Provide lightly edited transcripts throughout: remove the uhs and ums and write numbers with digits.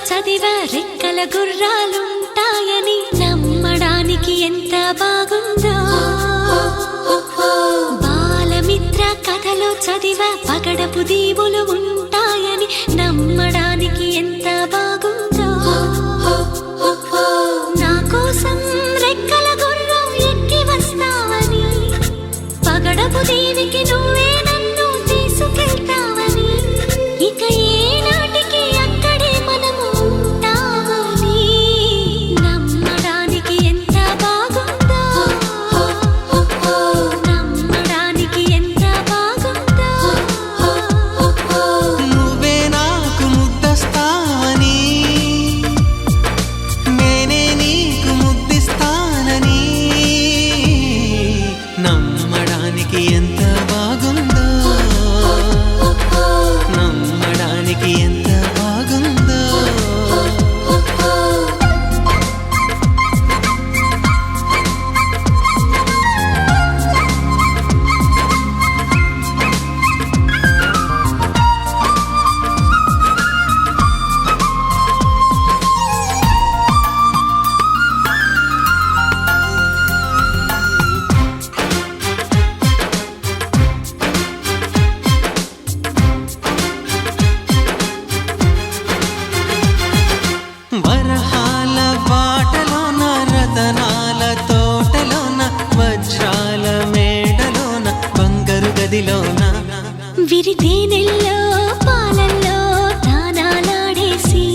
చదివా రెక్కల గుర్రాలుంటాయని నమ్మడానికి ఎంత బాగుందో. బాలమిత్ర కథలో చదివా పగడపు దీవులు ఉంటాయని నమ్మడానికి ఎంత బాగుందో. నా కోసం రెక్కల గుర్రం ఎక్కి వస్తావని పగడపు దీవికి నువ్వే నన్ను తీసుకెళ్తావని ఇక ఏనాటికి అక్కడే మనము ఉంటామని నమ్మడానికి ఎంత బాగుందో. నమ్మడానికి ఎంత బాగుందో. నువ్వే నాకు ముద్దస్తావని నేనే నీకు ముద్దిస్తానని నమ్మడానికి ఎంత బాగుందో. నమ్మడానికి ఎంత బాగుందో. వరహాల బాటలోన రతనాల తోటలోన వజ్రాల మేడలోన బంగారు గదిలోన విరితేనెల్లో పాలల్లో తానాలాడేసి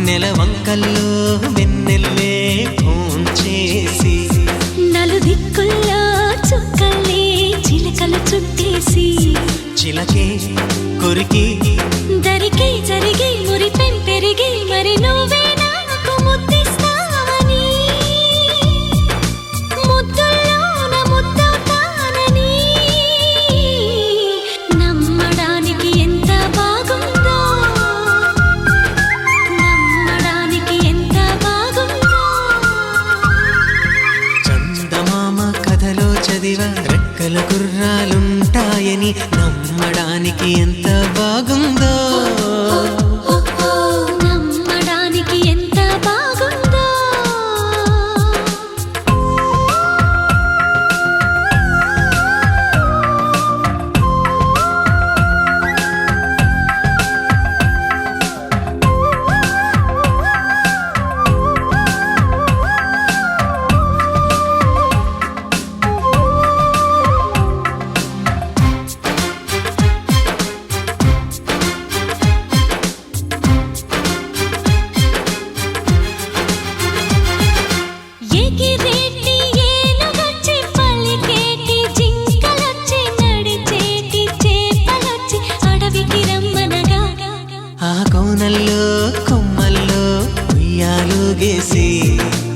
నెలవంకల్లో వెన్నెల్లే భోంచేసి నలుదిక్కుల్లో చుక్కల్ని చిలకలు చుట్టేసి చిలకే కొరికి దరికి జరిగి మురిపెం పెరిగి మరి నువ్వే నాకు ముద్దిస్తావని ముద్దుల్లోన ముద్దవుతానని నమ్మడానికి ఎంత బాగుందో. నమ్మడానికి ఎంత బాగుందో. చందమామ కథలో చదివా రెక్కల గుర్రాలుంటాయని నమ్మడానికి ఎంత బాగుందో. నమ్మడానికి ఎంత బాగుందో. ఎగిరేటి ఏనుగొచ్చి పలికేటి జింకలొచ్చి నడిచేటి చేపలొచ్చి అడవికి రమ్మనగా ఆ కోనల్లో కొమ్మల్లో ఉయ్యాలుగేసి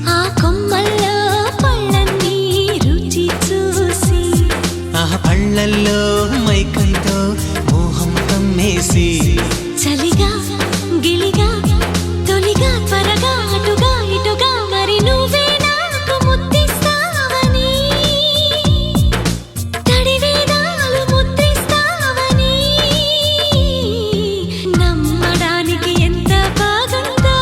ఆ కొమ్మల్లో పళ్ళన్నీ రుచి చూసి ఆ పళ్ళల్లో మైకంతో మోహం కమ్మేసి చలిగా గిలిగా తొలిగా త్వరగా అటుగా ఇటుగా మరి నువ్వే నాకు ముద్దిస్తావని తడివేదాలు ముద్రిస్తావని నమ్మడానికి ఎంత బాగుందో.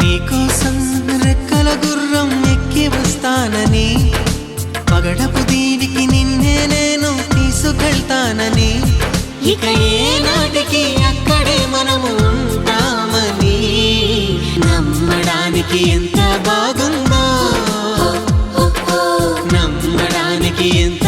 నీకోసం రెక్కల గుర్రం ఎక్కి వస్తానని పగడపు దీవికి నిన్నే నేను తీసుకెళ్తానని ఇక ఏనాటికి అక్కడే మనము ఉంటామని నమ్మడానికి ఎంత బాగుందో. నమ్మడానికి ఎంత